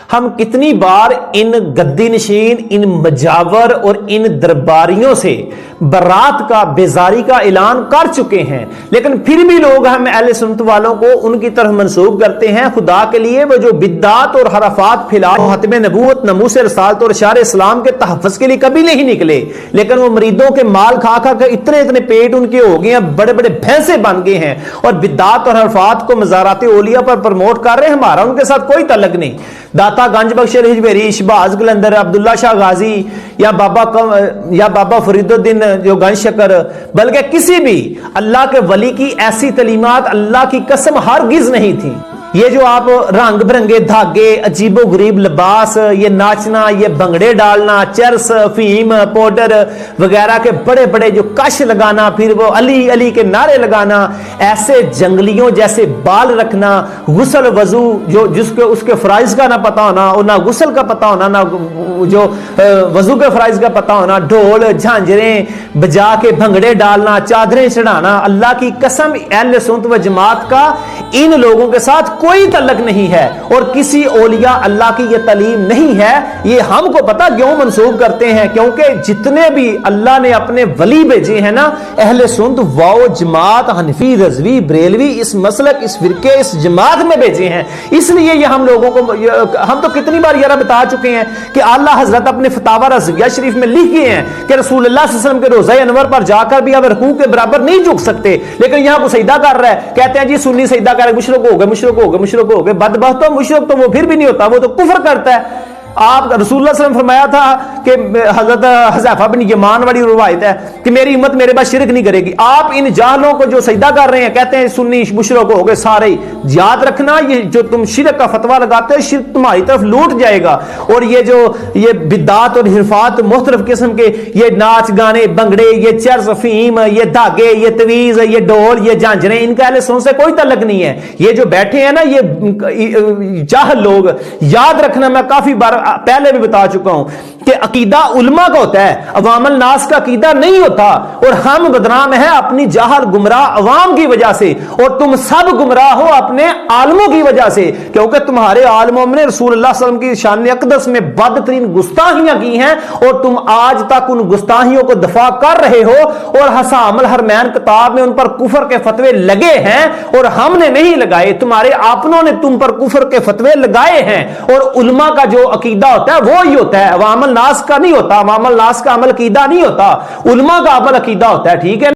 ہم کتنی بار ان گدی نشین، ان مجاور اور ان درباریوں سے برات کا، بیزاری کا اعلان کر چکے ہیں، لیکن پھر بھی لوگ ہم اہل سنت والوں کو ان کی طرف منسوب کرتے ہیں۔ خدا کے لیے وہ جو بدعات اور حرفات پھیلائے، ختم نبوت، ناموس رسالت اور اشعار اسلام کے تحفظ کے لیے کبھی نہیں نکلے، لیکن وہ مریدوں کے مال کھا کھا کے اتنے پیٹ ان کے ہو گئے ہیں، بڑے بڑے بھینسے بن گئے ہیں، اور بدعات اور حرفات کو مزارات اولیاء پر پروموٹ کر رہے ہیں۔ ہمارا ان کے ساتھ کوئی تعلق نہیں۔ داتا گنج بخش ہجویری، شہباز قلندر، عبداللہ شاہ غازی یا بابا فرید الدین جو گنج شکر، بلکہ کسی بھی اللہ کے ولی کی ایسی تعلیمات اللہ کی قسم ہرگز نہیں تھی۔ یہ جو آپ رنگ برنگے دھاگے، عجیب و غریب لباس، یہ ناچنا، یہ بھنگڑے ڈالنا، چرس، فیم، پاؤڈر وغیرہ کے بڑے بڑے جو کش لگانا، پھر وہ علی علی کے نعرے لگانا، ایسے جنگلیوں جیسے بال رکھنا، غسل وضو جو اس کے فرائض کا نہ پتا ہونا، اور نہ غسل کا پتا ہونا، نہ جو وضو کے فرائض کا پتا ہونا، ڈھول جھانجریں بجا کے بھنگڑے ڈالنا، چادریں چڑھانا۔ اللہ کی قسم اہل سنت و جماعت کا ان لوگوں کے ساتھ کوئی تعلق نہیں ہے، اور کسی اولیاء اللہ کی یہ تعلیم نہیں ہے۔ یہ ہم کو پتا کیوں منسوب کرتے ہیں، کیونکہ جتنے بھی اللہ نے اپنے ولی بھیجے ہیں نا، اہل سنت واو جماعت، حنفی، رضوی، بریلوی، اس مسلک، اس فرقے، اس جماعت میں بھیجے ہیں۔ اس لیے یہ ہم لوگوں کو، ہم تو کتنی بار یہ بتا چکے ہیں کہ اعلیٰ حضرت اپنے فتاوی رضویہ شریف میں لکھے ہیں کہ رسول اللہ صلی اللہ علیہ وسلم کے روضہ انور پر جا کر بھی اب رکوع کے برابر نہیں جھک سکتے، لیکن یہاں کو سجدہ کر رہا ہے، کہتے ہیں جی سنی سجدہ کر، مشرک ہو گئے، مشرک ہو گئے، مشرک ہو گئے۔ بدبخت تو مشرک تو وہ پھر بھی نہیں ہوتا، وہ تو کفر کرتا ہے۔ آپ رسول اللہ صلی اللہ علیہ وسلم فرمایا تھا کہ حضرت حذیفہ بن یمان والی روایت ہے کہ میری امت میرے بعد شرک نہیں کرے گی۔ آپ ان جاہلوں کو جو سجدہ کر رہے ہیں کہتے ہیں سنی مشرک ہو گئے سارے، یاد رکھنا یہ جو تم شرک کا فتویٰ لگاتے ہیں، شرک تمہاری طرف لوٹ جائے گا۔ اور یہ بدعات اور حرفات مختلف قسم کے، یہ ناچ گانے، بنگڑے، یہ چرس، فیم، یہ دھاگے، یہ تویز، یہ ڈول، یہ جھانجریں، ان کا اہل سنت سے کوئی تعلق نہیں ہے۔ یہ جو بیٹھے ہیں نا یہ جاہل لوگ، یاد رکھنا میں کافی بار پہلے بھی بتا چکا ہوں کہ عقیدہ علماء کا ہوتا ہے، عوام الناس کا عقیدہ نہیں ہوتا، اور ہم بدنام ہیں اپنی جاہل گمراہ عوام کی وجہ سے، اور تم سب گمراہ ہو اپنے عالموں کی وجہ سے، کیونکہ تمہارے عالموں نے رسول اللہ صلی اللہ علیہ وسلم کی شان اقدس میں بدترین گستاخیاں کی ہیں، اور تم آج تک ان گستاخیوں کو دفاع کر رہے ہو، اور حسام الحرمین کتاب میں ان پر کفر کے فتوے لگے ہیں، اور ہم نے نہیں لگائے، تمہارے اپنوں نے تم پر کفر کے فتوے لگائے ہیں۔ اور علماء کا جو عقیدہ ہوتا ہے وہ ہی ہوتا ہے، عوام الناس کا نہیں ہوتا، عوام الناس کا عمل عقیدہ نہیں ہوتا، علماء کا عمل عقیدہ ہوتا ہے، ٹھیک ہے۔